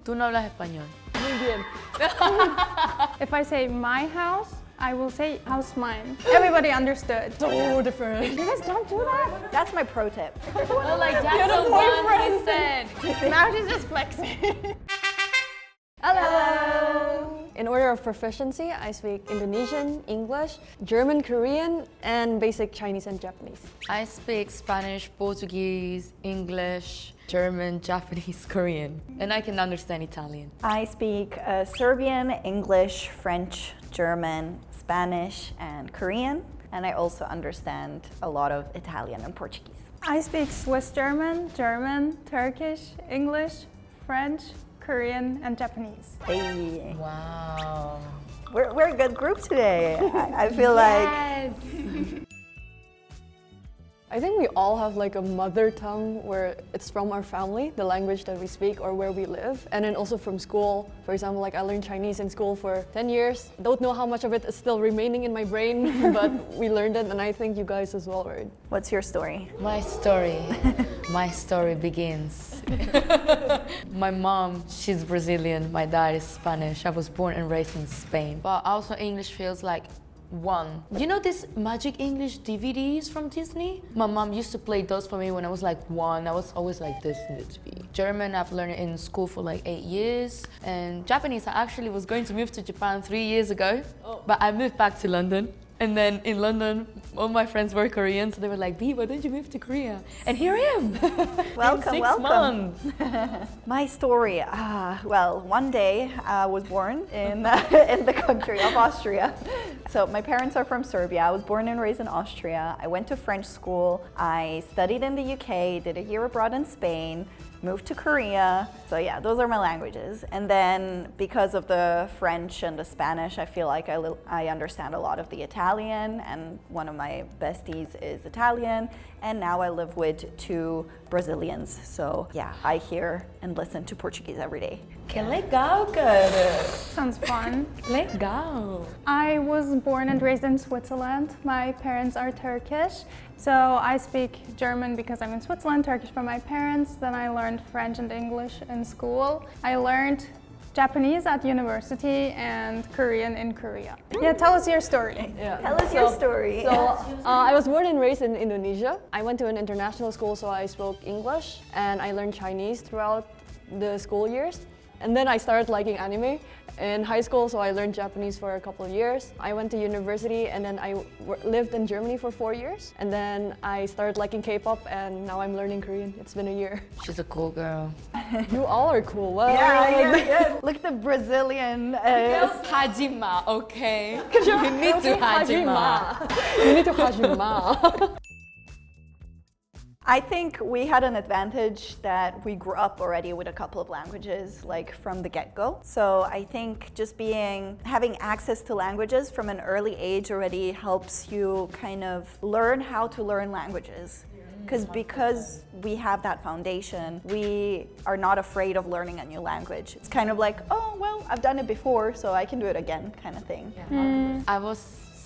Tú no hablas español. Muy bien. If I say my house, I will say house mine. Everybody understood. So different. You guys don't do that? That's my pro tip. Well, like that's the one he said. Now she's just flexing. Hello. In order of proficiency, I speak Indonesian, English, German, Korean, and basic Chinese and Japanese. I speak Spanish, Portuguese, English, German, Japanese, Korean, and I can understand Italian. I speak Serbian, English, French, German, Spanish, and Korean. And I also understand a lot of Italian and Portuguese. I speak Swiss German, German, Turkish, English, French, Korean, and Japanese. Hey. Wow. We're a good group today. I feel like I think we all have like a mother tongue where it's from our family, the language that we speak or where we live. And then also from school. For example, like I learned Chinese in school for 10 years. Don't know how much of it is still remaining in my brain, but we learned it, and I think you guys as well, right? What's your story? My story begins. My mom, she's Brazilian, my dad is Spanish. I was born and raised in Spain. But also English feels like one. You know these Magic English DVDs from Disney? My mom used to play those for me when I was like 1. I was always like, this needs to be. German, I've learned it in school for like 8 years. And Japanese, I actually was going to move to Japan 3 years ago. But I moved back to London. And then in London, all my friends were Korean, so they were like, "Bee, why don't you move to Korea?" And here I am. Welcome, in 6 welcome. months. My story, well, one day I was born in the country of Austria. So my parents are from Serbia. I was born and raised in Austria. I went to French school. I studied in the UK, did a year abroad in Spain, moved to Korea. So yeah, those are my languages. And then because of the French and the Spanish, I feel like I understand a lot of the Italian, and one of my besties is Italian. And now I live with 2 Brazilians. So yeah, I hear and listen to Portuguese every day. Que legal, cara. Sounds fun. Legal. I was born and raised in Switzerland. My parents are Turkish, so I speak German because I'm in Switzerland, Turkish from my parents. Then I learned French and English in school. I learned Japanese at university and Korean in Korea. Yeah, tell us your story. Yeah. Tell us your story. So I was born and raised in Indonesia. I went to an international school, so I spoke English, and I learned Chinese throughout the school years. And then I started liking anime in high school, so I learned Japanese for a couple of years. I went to university, and then I lived in Germany for 4 years. And then I started liking K-pop, and now I'm learning Korean. It's been a year. She's a cool girl. You all are cool. Wow. Yeah. Look at the Brazilian. Hajima, okay? You need to Hajima. You need to Hajima. I think we had an advantage that we grew up already with a couple of languages, like from the get-go. So I think just having access to languages from an early age already helps you kind of learn how to learn languages. Because we have that foundation, we are not afraid of learning a new language. It's kind of like, oh, well, I've done it before, so I can do it again, kind of thing. I was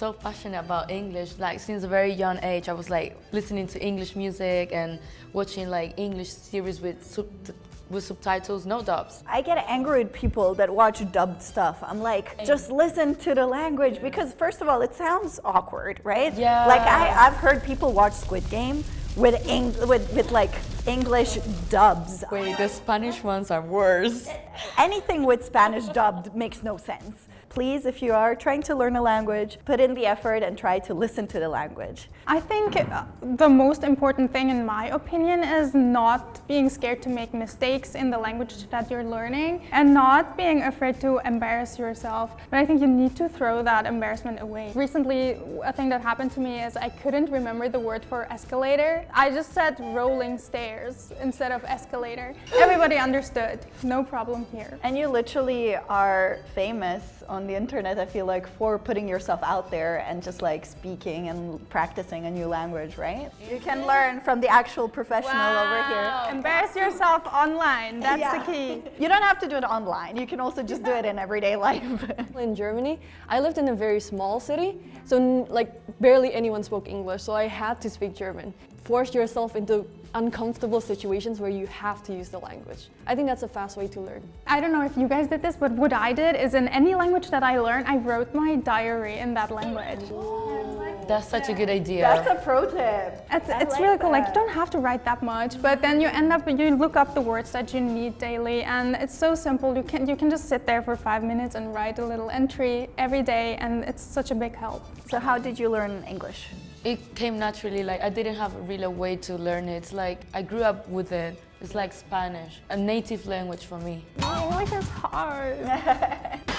so passionate about English. Like since a very young age, I was like listening to English music and watching like English series with subtitles, no dubs. I get angry with people that watch dubbed stuff. I'm like, just listen to the language, because first of all, it sounds awkward, right? Yeah. Like I've heard people watch Squid Game with like English dubs. Wait, the Spanish ones are worse. Anything with Spanish dubbed makes no sense. Please, if you are trying to learn a language, put in the effort and try to listen to the language. I think the most important thing, in my opinion, is not being scared to make mistakes in the language that you're learning and not being afraid to embarrass yourself. But I think you need to throw that embarrassment away. Recently, a thing that happened to me is I couldn't remember the word for escalator. I just said rolling stairs instead of escalator. Everybody understood. No problem here. And you literally are famous on the internet, I feel like, for putting yourself out there and just like speaking and practicing a new language, right? You can learn from the actual professional over here. Embarrass yourself online, that's the key. You don't have to do it online, you can also just do it in everyday life. In Germany, I lived in a very small city, so like barely anyone spoke English, so I had to speak German. force yourself into uncomfortable situations where you have to use the language. I think that's a fast way to learn. I don't know if you guys did this, but what I did is in any language that I learned, I wrote my diary in that language. That's such a good idea. That's a pro tip. It's really cool. Like, you don't have to write that much, but then you look up the words that you need daily, and it's so simple. You can just sit there for 5 minutes and write a little entry every day, and it's such a big help. So how did you learn English? It came naturally, like I didn't have a real way to learn it. It's like I grew up with it. It's like Spanish, a native language for me. English is hard.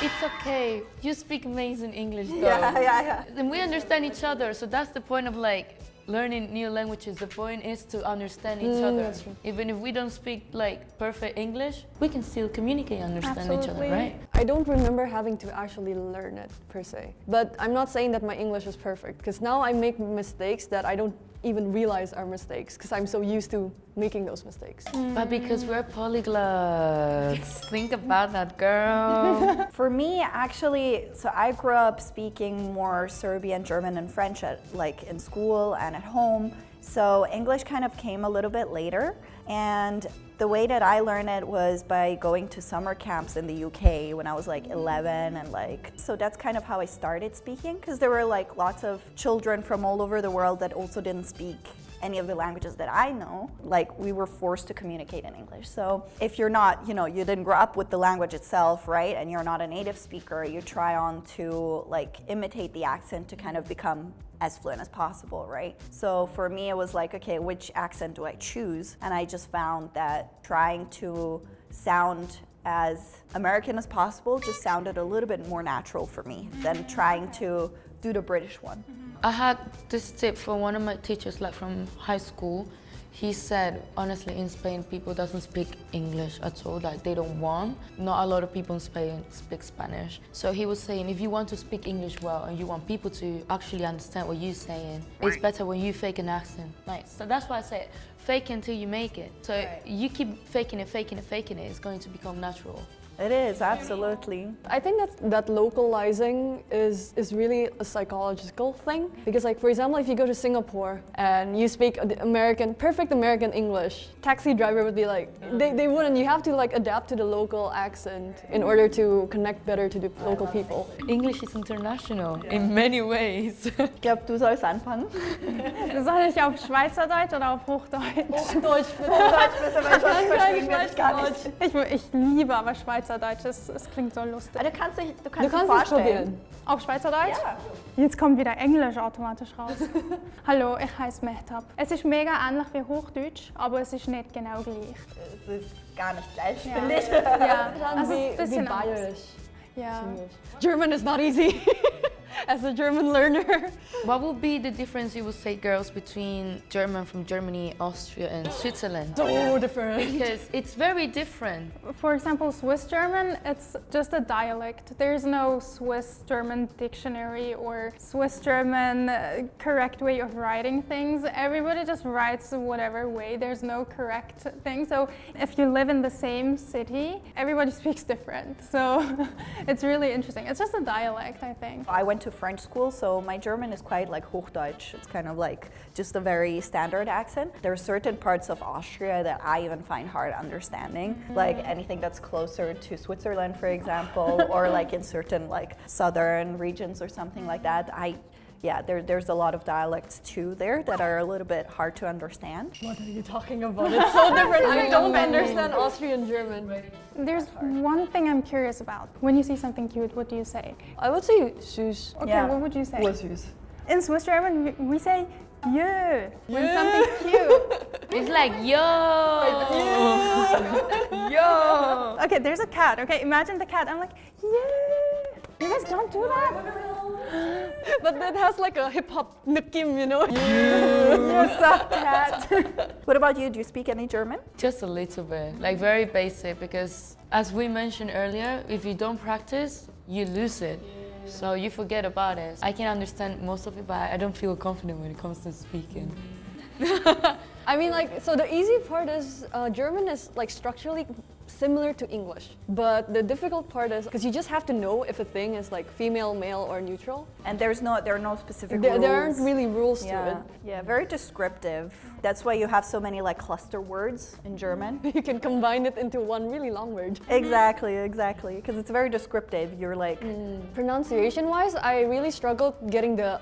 It's okay. You speak amazing English though. Yeah. And we understand each other, so that's the point of like learning new languages. The point is to understand each other. That's true. Even if we don't speak like perfect English, we can still communicate and understand each other, Absolutely. right? I don't remember having to actually learn it per se. But I'm not saying that my English is perfect, because now I make mistakes that I don't even realize are mistakes, because I'm so used to making those mistakes. But because we're polyglots, think about that, girl. For me, actually, so I grew up speaking more Serbian, German, and French like in school and at home. So English kind of came a little bit later. And the way that I learned it was by going to summer camps in the UK when I was like 11 and so that's kind of how I started speaking, because there were like lots of children from all over the world that also didn't speak any of the languages that I know. Like, we were forced to communicate in English. So if you're not, you didn't grow up with the language itself, right, and you're not a native speaker, you try on to like imitate the accent to kind of become as fluent as possible, right? So for me, it was like, okay, which accent do I choose? And I just found that trying to sound as American as possible just sounded a little bit more natural for me than trying to do the British one. I had this tip from one of my teachers, like from high school. He said, honestly, in Spain, people doesn't speak English at all, like they don't want. Not a lot of people in Spain speak Spanish. So he was saying, if you want to speak English well and you want people to actually understand what you're saying, it's better when you fake an accent. Like, so that's why I say, fake until you make it. So you keep faking it, it's going to become natural. It is, absolutely. I think that localizing is really a psychological thing, because like, for example, if you go to Singapore and you speak the perfect American English, taxi driver would be like, they wouldn't. You have to like adapt to the local accent in order to connect better to the local people. English is international in many ways. Ich glaube, du sollst anfangen. Soll ich auf Schweizerdeutsch oder auf Hochdeutsch? Deutsch, Deutsch bitte, weil sonst verstehen wir dich gar nicht. Ich liebe aber Schweizerdeutsch, es klingt so lustig. Du kannst dich es vorstellen. probieren. Auf Schweizerdeutsch? Ja. Jetzt kommt wieder Englisch automatisch raus. Hallo, ich heiße Mehtap. Es ist mega ähnlich wie Hochdeutsch, aber es ist nicht genau gleich. Es ist gar nicht gleich, finde ich. Ja, also wie ein bisschen anders. bayerisch. Ja. German is not easy. As a German learner. What would be the difference, you would say, girls, between German from Germany, Austria and Switzerland? So different. Because it's very different. For example, Swiss German, it's just a dialect. There's no Swiss German dictionary or Swiss German correct way of writing things. Everybody just writes whatever way. There's no correct thing. So if you live in the same city, everybody speaks different. So it's really interesting. It's just a dialect, I think. I went to French school, so my German is quite like Hochdeutsch. It's kind of like just a very standard accent. There are certain parts of Austria that I even find hard understanding, like anything that's closer to Switzerland, for example, or like in certain like southern regions or something like that. There's a lot of dialects too there that are a little bit hard to understand. What are you talking about? It's so different. I don't understand Austrian German. There's one thing I'm curious about. When you see something cute, what do you say? I would say süß. Okay, Yeah. what would you say? Süß. In Swiss German, we say "jö" when something's cute. It's like, yo! Yo! Okay, there's a cat. Okay, imagine the cat. I'm like, yeah. You guys don't do that? But that has like a hip hop nukim, you know? What's up, cat? What about you? Do you speak any German? Just a little bit, like very basic, because as we mentioned earlier, if you don't practice, you lose it. So you forget about it. I can understand most of it, but I don't feel confident when it comes to speaking. I mean, like, so the easy part is German is like structurally similar to English. But the difficult part is because you just have to know if a thing is like female, male, or neutral. And there are no specific rules. There aren't really rules to it. Yeah, very descriptive. That's why you have so many like cluster words in German. You can combine it into one really long word. Exactly, because it's very descriptive. You're like... Pronunciation-wise, I really struggled getting the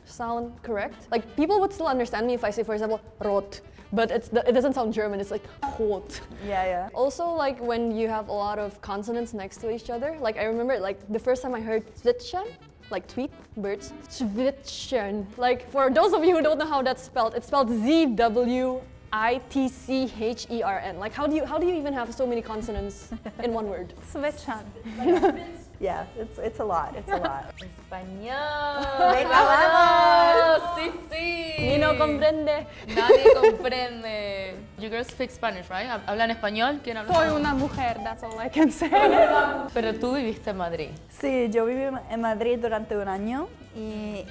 sound correct. Like, people would still understand me if I say, for example, rot. But it doesn't sound German, it's like rot. Yeah. Also, like, when you have a lot of consonants next to each other, like, I remember, like, the first time I heard zwitschern, like tweet, birds, zwitschern. Like, for those of you who don't know how that's spelled, it's spelled Z-W-I-T-C-H-E-R-N. Like, how do you even have so many consonants in one word? Switchan. Yeah, it's a lot. Español. Venga, vamos. Sí, sí. Ni no comprende. Nadie comprende. You girls speak Spanish, right? ¿Hablan español? ¿Quién habla Soy español? una mujer, that's all I can say. Pero tú viviste en Madrid. Sí, yo viví en Madrid durante un año y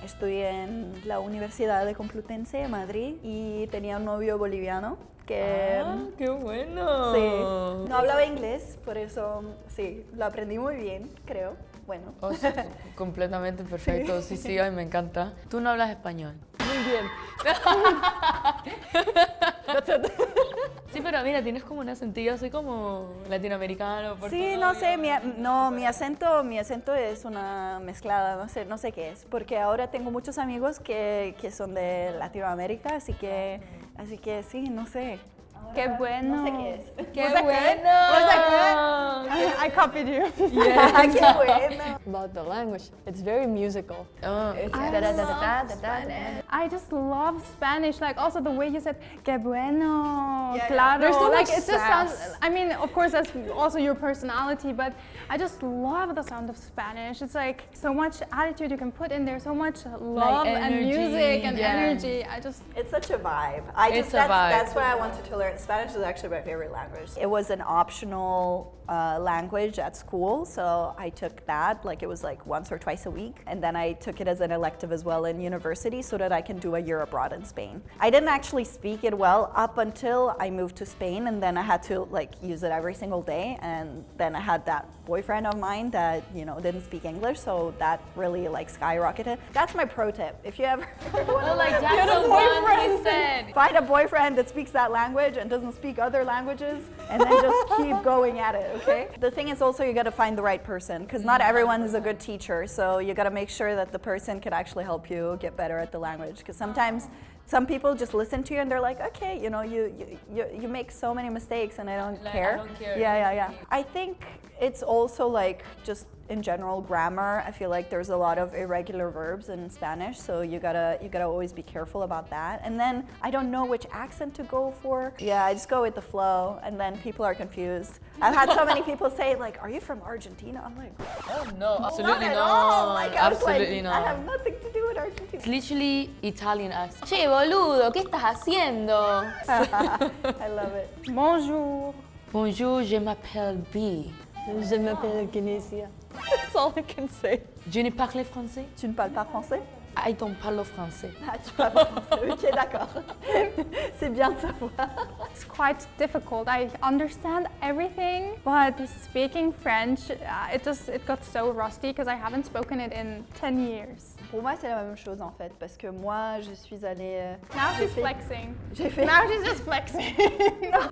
estudié en la Universidad de Complutense de Madrid y tenía un novio boliviano que... ¡Qué bueno! Sí, no hablaba inglés, por eso sí, lo aprendí muy bien, creo. Bueno. Oh, sí, completamente perfecto, sí, ay, me encanta. ¿Tú no hablas español? Muy bien. Sí, pero mira, tienes como un acentillo así como latinoamericano. Sí, no sé, mi acento es una mezclada, no sé qué es, porque ahora tengo muchos amigos que son de Latinoamérica, así que sí, no sé. Qué bueno. No sé qué es. ¡Qué bueno! I copied you. Yeah, qué bueno. About the language, it's very musical. Oh. It's I just love Spanish, like also the way you said que bueno, Yeah, claro. There's so like much it just sounds, sass. I mean, of course that's also your personality, but I just love the sound of Spanish. It's like so much attitude you can put in there, so much love and energy, music and yeah. energy. It's such a vibe. That's why I wanted to learn. Spanish is actually my favorite language. It was an optional language at school, so I took that, like it was like once or twice a week, and then I took it as an elective as well in university so that I can do a year abroad in Spain. I didn't actually speak it well up until I moved to Spain, and then I had to like use it every single day, and then I had that boyfriend of mine that, you know, didn't speak English, so that really like skyrocketed. That's my pro tip. If you ever Well, like that's the one he said. find a boyfriend that speaks that language and doesn't speak other languages, and then just keep going at it, okay? The thing is also you gotta find the right person, because not everyone is a good teacher, so you gotta make sure that the person can actually help you get better at the language, because sometimes some people just listen to you and they're like, okay, you know, you make so many mistakes and I don't care. I don't care. Yeah. I think it's also like just in general grammar. I feel like there's a lot of irregular verbs in Spanish, so you gotta always be careful about that. And then I don't know which accent to go for. Yeah, I just go with the flow, and then people are confused. I've had so many people say like, "Are you from Argentina?" I'm like, Oh no, absolutely not at not. all. Like, I was Absolutely like, not. I have nothing to do with Argentina. It's literally Italian accent. Che, boludo, ¿qué estás haciendo? I love it. Bonjour. Bonjour, je m'appelle B. Je m'appelle Genesia. That's all I can say. Je ne parle français. Tu ne parles pas français? I don't parle français. Ah, tu parles pas français. Ok, d'accord. C'est bien de savoir. It's quite difficult. I understand everything, but speaking French, it got so rusty because I haven't spoken it in 10 years. Pour moi, c'est la même chose en fait, parce que moi, je suis allée. Now she's flexing. J'ai fait. Now she's just flexing.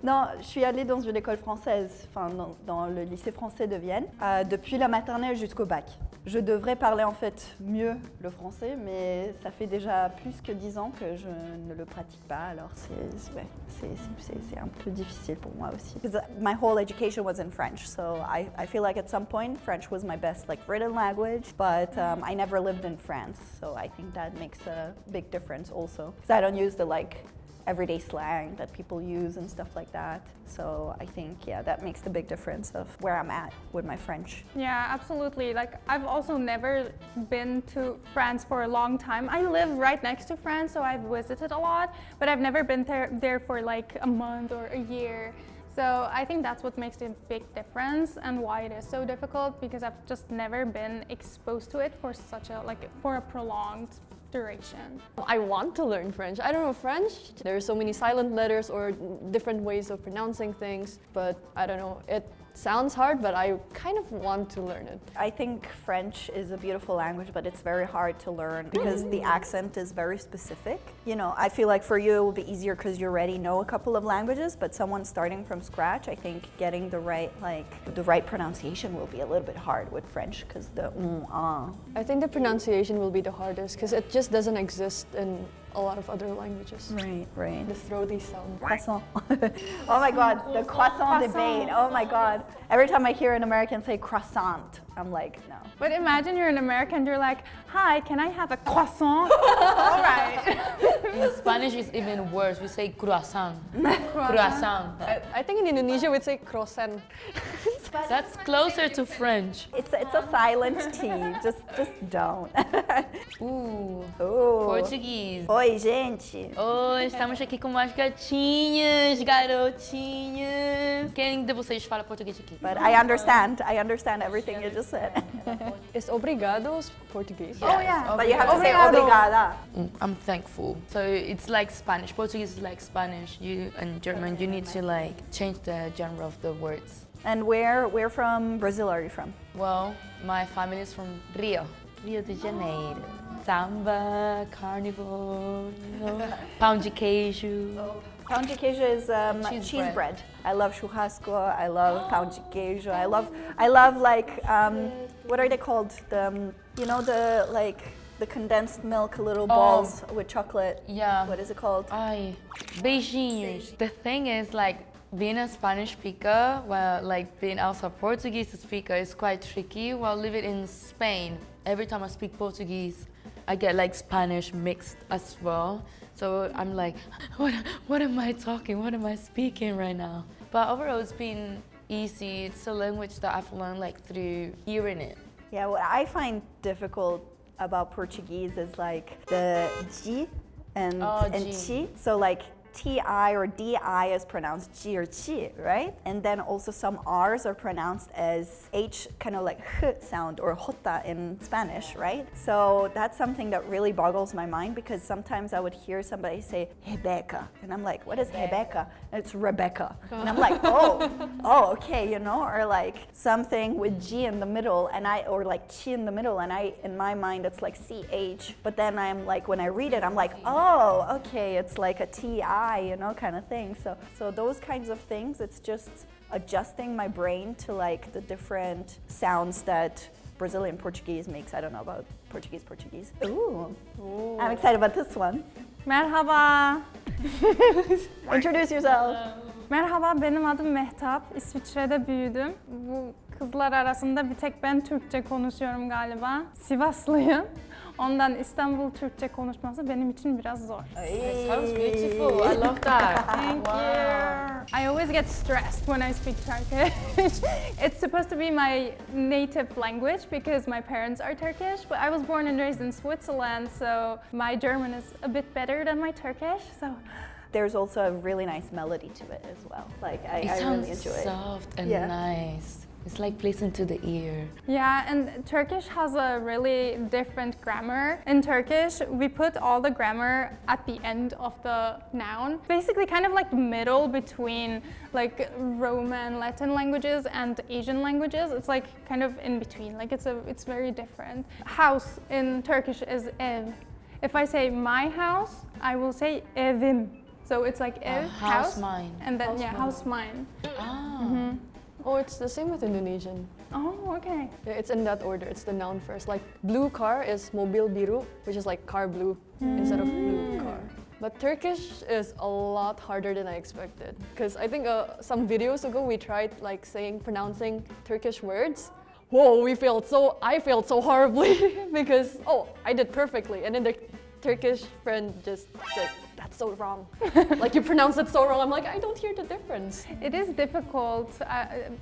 Non, je suis allée dans une école française, enfin dans le lycée français de Vienne, depuis la maternelle jusqu'au bac. Je devrais parler en fait mieux le français, mais ça fait déjà plus que 10 ans que je ne le pratique pas, alors c'est un peu difficile pour moi aussi. Because my whole education was in French, so I feel like at some point French was my best like written language, but I never lived in France, so I think that makes a big difference also. Because I don't use the like everyday slang that people use and stuff like that. So I think, yeah, that makes the big difference of where I'm at with my French. Yeah, absolutely. Like, I've also never been to France for a long time. I live right next to France, so I've visited a lot, but I've never been there for like a month or a year. So I think that's what makes a big difference and why it is so difficult, because I've just never been exposed to it for for a prolonged duration. I want to learn French. I don't know French. There are so many silent letters or different ways of pronouncing things, but I don't know. It sounds hard, but I kind of want to learn it. I think French is a beautiful language, but it's very hard to learn because the accent is very specific. You know, I feel like for you it will be easier because you already know a couple of languages, but someone starting from scratch, I think getting the right pronunciation will be a little bit hard with French because the I think the pronunciation will be the hardest because it just doesn't exist in a lot of other languages. Right. The throaty sound. Croissant. Oh my God, the croissant debate. Oh my God. Every time I hear an American say croissant, I'm like, no. But imagine you're an American, you're like, hi, can I have a croissant? All right. In Spanish, it's even worse. We say croissant. Croissant. I think in Indonesia we'd say croissant. That's closer to French. It's a silent T. Just don't. Ooh. Ooh. Portuguese. Oi, gente. Oi, estamos aqui com umas gatinhas, garotinhas. Quem de vocês fala português aqui? But I understand everything you just said. Is obrigado Portuguese? Oh yeah. But you have to say Obrigado. obrigada. I'm thankful. So it's like Spanish. Portuguese is like Spanish. And German, you need to like change the genre of the words. And where from Brazil are you from? Well, my family is from Rio de Janeiro. Samba, carnival, you know, pão de queijo. Pão de queijo is cheese bread. bread. I love churrasco. I love pão de queijo. I love like what are they called? The condensed milk little balls with chocolate. Yeah. What is it called? Ay, beijinhos. The thing is, like, being a Spanish speaker, well, like being also a Portuguese speaker is quite tricky. While living in Spain, every time I speak Portuguese, I get like Spanish mixed as well. So I'm like, what am I talking? What am I speaking right now? But overall, it's been easy. It's a language that I've learned like through hearing it. Yeah, what I find difficult about Portuguese is like the G and G. chi. So like T-I or D-I is pronounced G or Chi, right? And then also some R's are pronounced as H, kind of like H sound or Jota in Spanish, right? So that's something that really boggles my mind because sometimes I would hear somebody say Rebecca, and I'm like, what is Rebecca? And it's Rebecca. And I'm like, oh, okay, you know, or like something with G in the middle or like Chi in the middle, and in my mind it's like CH, but then I'm like, when I read it, I'm like, oh, okay, it's like a TI, you know, kind of thing. So those kinds of things, it's just adjusting my brain to like the different sounds that Brazilian Portuguese makes. I don't know about Portuguese. Ooh. I'm excited about this one. Merhaba. Introduce yourself. Merhaba, benim adım Mehtap. İsviçre'de büyüdüm. Bu kızlar arasında bir tek ben Türkçe konuşuyorum galiba. Sivaslıyım. Ondan İstanbul Türkçe konuşması benim için biraz zor. It sounds beautiful. I love that. Thank you. I always get stressed when I speak Turkish. It's supposed to be my native language because my parents are Turkish, but I was born and raised in Switzerland, so my German is a bit better than my Turkish. So There's also a really nice melody to it as well. Like I really enjoy it. It sounds soft and Yeah. nice. It's like pleasing to the ear. yeah, and Turkish has a really different grammar. In Turkish, we put all the grammar at the end of the noun. Basically kind of like the middle between like Roman, Latin languages and Asian languages. It's like kind of in between. Like it's very different. House in Turkish is ev. If I say my house, I will say evim. So it's like ev, house mine. and then house mine. Ah. Oh, it's the same with Indonesian. Oh, okay. Yeah, it's in that order. It's the noun first. Like blue car is mobil biru, which is like car blue instead of blue car. But Turkish is a lot harder than I expected. Because I think some videos ago we tried like pronouncing Turkish words. Whoa, I failed so horribly because I did perfectly, and then the Turkish friend just said, that's so wrong. Like you pronounce it so wrong. I'm like, I don't hear the difference. It is difficult.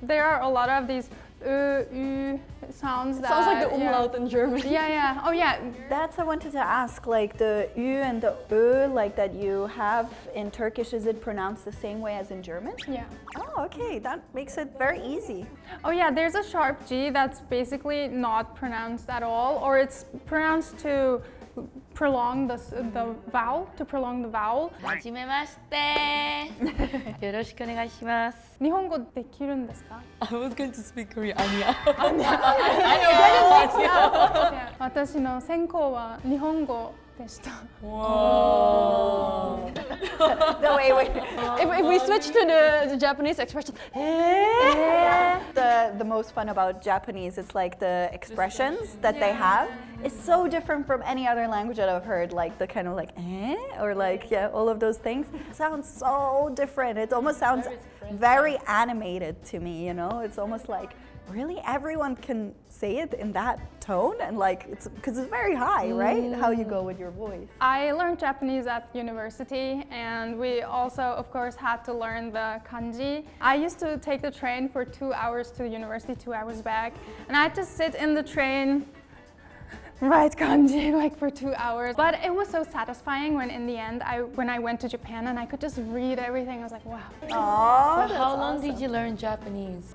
There are a lot of these ü sounds that... Sounds like the umlaut in German. Yeah. Oh yeah. That's I wanted to ask, like the ü and the ö, like that you have in Turkish, is it pronounced the same way as in German? Yeah. Oh, okay, that makes it very easy. Oh yeah, there's a sharp G that's basically not pronounced at all, or it's pronounced to prolong the vowel, to prolong the vowel. 하지메마시테. 요로시ku 오네가이시마스. Nihongo dekiru desu ka? I was going to speak Korean. 아니야. 私の専攻は日本語でした。 Whoa. No, wait. If we switch to the Japanese expression, The most fun about Japanese is like the expressions that they have is so different from any other language that I've heard. Like the kind of like or like all of those things sounds so different. It almost sounds very animated to me. You know, it's almost like really everyone can say it in that tone, and like it's because it's very high, right? How you go with your voice. I learned Japanese at university, and we also, of course, had to learn the kanji. I used to take the train for 2 hours to university, 2 hours back, and I had to sit in the train, write kanji like for 2 hours. But it was so satisfying when in the end, when I went to Japan and I could just read everything, I was like, wow. Oh, So how long did you learn Japanese?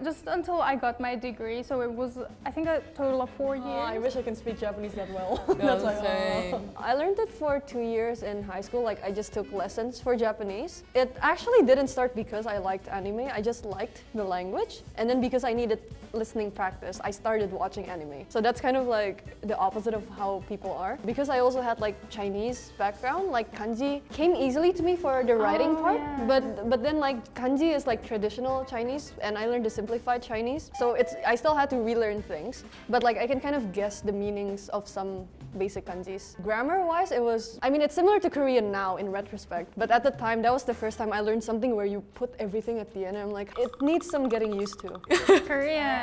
Just until I got my degree, so it was, I think, a total of 4 years. I wish I can speak Japanese that well. That's why, same. I learned it for 2 years in high school. Like I just took lessons for Japanese. It actually didn't start because I liked anime. I just liked the language, and then because I needed listening practice, I started watching anime. So that's kind of like the opposite of how people are. Because I also had like Chinese background, like kanji came easily to me for the writing part. Yeah. But then like kanji is like traditional Chinese, and I learned the simplified Chinese. So I still had to relearn things, but like I can kind of guess the meanings of some basic kanjis. Grammar-wise, it's similar to Korean now in retrospect, but at the time, that was the first time I learned something where you put everything at the end, and I'm like, it needs some getting used to. Korean.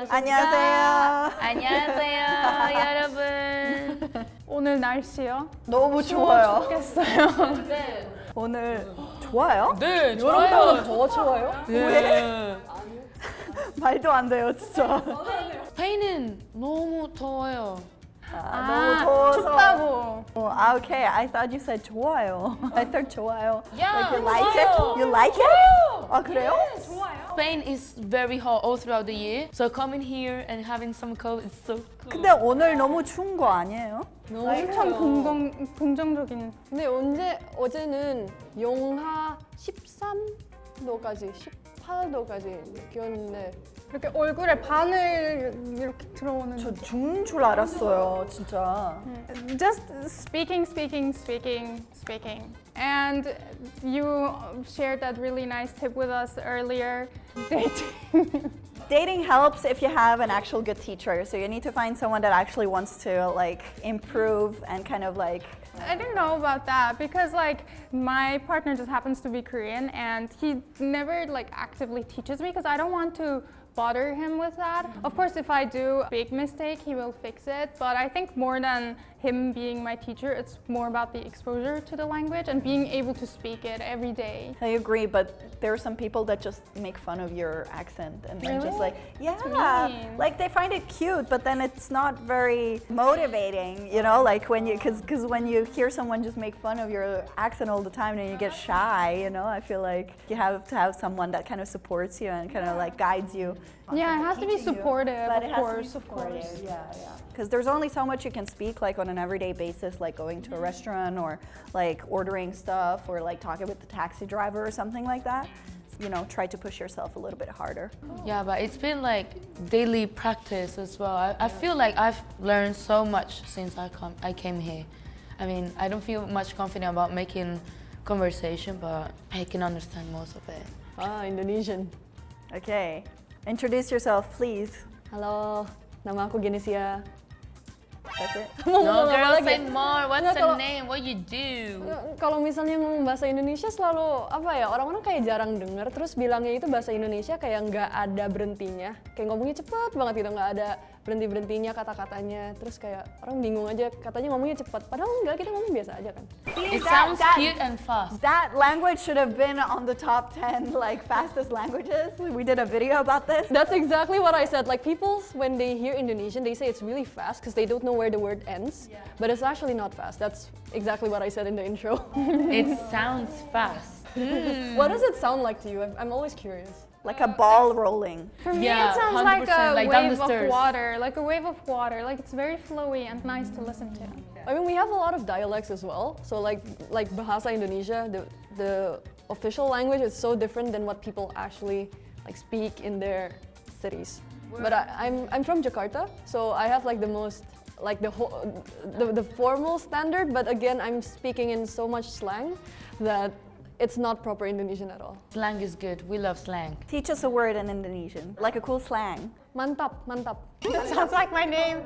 안녕하세요. 안녕하세요, 여러분. 오늘 날씨요? 너무 좋아요. 좋겠어요. 오늘 좋아요? 네, 여러분보다 더 추워요? 네. 말도 안 돼요, 진짜. 스페인은 너무 더워요. 너무 더워서. 춥다고. Okay, I thought you said 좋아요. I thought 좋아요. Yeah, like you like 좋아요. it? You like it? 아, 그래요? Spain is very hot all throughout the year, so coming here and having some cold is so cool. 근데 오늘 너무 추운 거 아니에요? 엄청 긍정적인. 근데 어제는 영하 13도까지, 18도까지 기온인데 이렇게 얼굴에 바늘 이렇게 들어오는. 저 죽는 줄 알았어요, 진짜. Just speaking. And you shared that really nice tip with us earlier. Dating. Dating helps if you have an actual good teacher. So you need to find someone that actually wants to like improve and kind of like. I don't know about that because like my partner just happens to be Korean and he never like actively teaches me because I don't want to bother him with that. Of course, if I do a big mistake, he will fix it. But I think more than him being my teacher, it's more about the exposure to the language and being able to speak it every day. I agree, but there are some people that just make fun of your accent and then Really? just like, yeah, mean. like they find it cute, but then it's not very motivating, you know, like when you, because when you hear someone just make fun of your accent all the time, then you get shy, you know. I feel like you have to have someone that kind of supports you and kind of like guides you. Yeah, it has to be Teaching you, supportive, but of it has to be course, of supportive, course. yeah. Because there's only so much you can speak like on an everyday basis, like going to a restaurant or like ordering stuff or like talking with the taxi driver or something like that. You know, try to push yourself a little bit harder. Yeah, but it's been like daily practice as well. I feel like I've learned so much since I came here. I mean, I don't feel much confident about making conversation, but I can understand most of it. Indonesian. Okay, introduce yourself, please. Halo, nama aku Genesia. That's it. No, girl, say more. What's Nggak, your kalau- name? What you do? Kalau misalnya ngomong bahasa Indonesia selalu apa ya, orang-orang kayak jarang denger, terus bilangnya itu bahasa Indonesia kayak nggak ada berhentinya, kayak ngomongnya cepet banget gitu, nggak ada berhenti-berhentinya kata-katanya, terus kayak orang bingung aja, katanya ngomongnya cepet, padahal enggak, kita ngomong biasa aja kan. It sounds cute and fast. That language should have been on the top 10 like fastest languages. We did a video about this. That's exactly what I said. Like people, when they hear Indonesian, they say it's really fast because they don't know where the word ends. But it's actually not fast. That's exactly what I said in the intro. It sounds fast. What does it sound like to you? I'm always curious. Like a ball rolling. For me, Yeah, it sounds like 100%, a like down the wave of stairs. water, like a wave of water. Like it's very flowy and nice to listen to. I mean, we have a lot of dialects as well. So like Bahasa Indonesia, the official language is so different than what people actually like speak in their cities. But I'm from Jakarta, so I have like the most like the formal standard. But again, I'm speaking in so much slang that it's not proper Indonesian at all. Slang is good. We love slang. Teach us a word in Indonesian, like a cool slang. Mantap, mantap. That sounds like my name.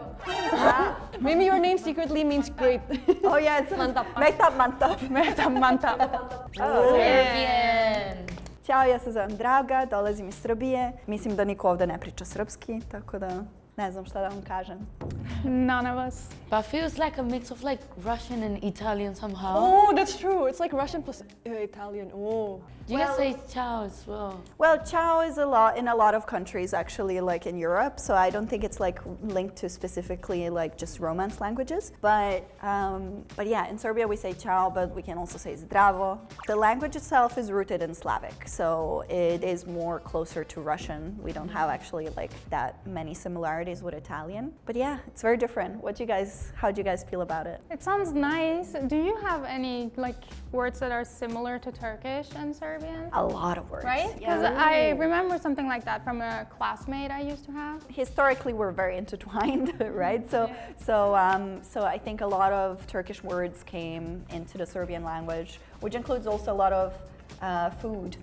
Maybe your name secretly means great. Oh yeah, it's Mantap. Mehtap mantap. Mehtap, mantap. Serbian. Ćao, ja se zovem Draga, dolazim iz Srbije. Mislim da niko ovde ne priča srpski, tako da ne znam šta da vam kažem. None of us. But feels like a mix of like Russian and Italian somehow. Oh, that's true. It's like Russian plus Italian. Oh. You guys say ciao as well. Well, ciao is in a lot of countries actually, like in Europe. So I don't think it's like linked to specifically like just Romance languages. But yeah, in Serbia we say ciao, but we can also say zdravo. The language itself is rooted in Slavic, so it is more closer to Russian. We don't have actually like that many similarities with Italian. But yeah, it's very different. How do you guys feel about it? It sounds nice. Do you have any like words that are similar to Turkish and Serbian? A lot of words. Right? Because I remember something like that from a classmate I used to have. Historically, we're very intertwined, right? So I think a lot of Turkish words came into the Serbian language, which includes also a lot of food.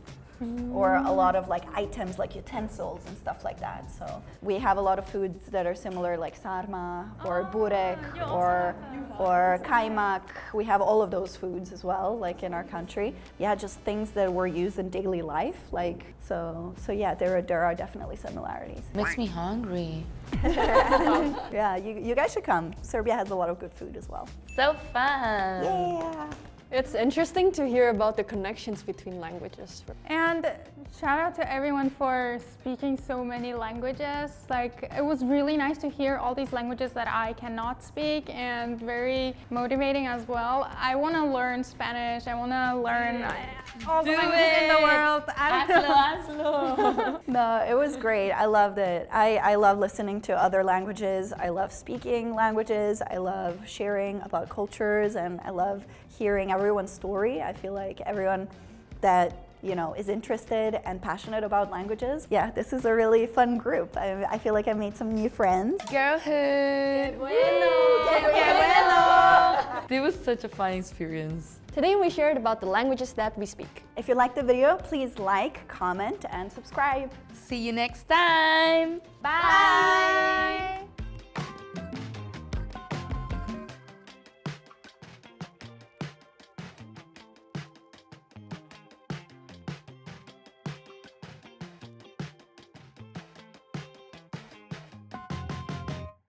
Or a lot of like items like utensils and stuff like that. So we have a lot of foods that are similar, like sarma or burek or kaymak. We have all of those foods as well, like in our country. Yeah, just things that were used in daily life. Like so yeah, there are definitely similarities. Makes me hungry. Yeah, you guys should come. Serbia has a lot of good food as well. So fun. Yeah. It's interesting to hear about the connections between languages. And shout out to everyone for speaking so many languages. Like, it was really nice to hear all these languages that I cannot speak and very motivating as well. I want to learn Spanish. I want to learn all the languages in the world. Hazlo. No, it was great. I loved it. I love listening to other languages. I love speaking languages. I love sharing about cultures, and I love hearing everyone's story. I feel like everyone that is interested and passionate about languages. Yeah, this is a really fun group. I feel like I made some new friends. Girlhood. It was such a fun experience. Today we shared about the languages that we speak. If you liked the video, please like, comment, and subscribe. See you next time. Bye.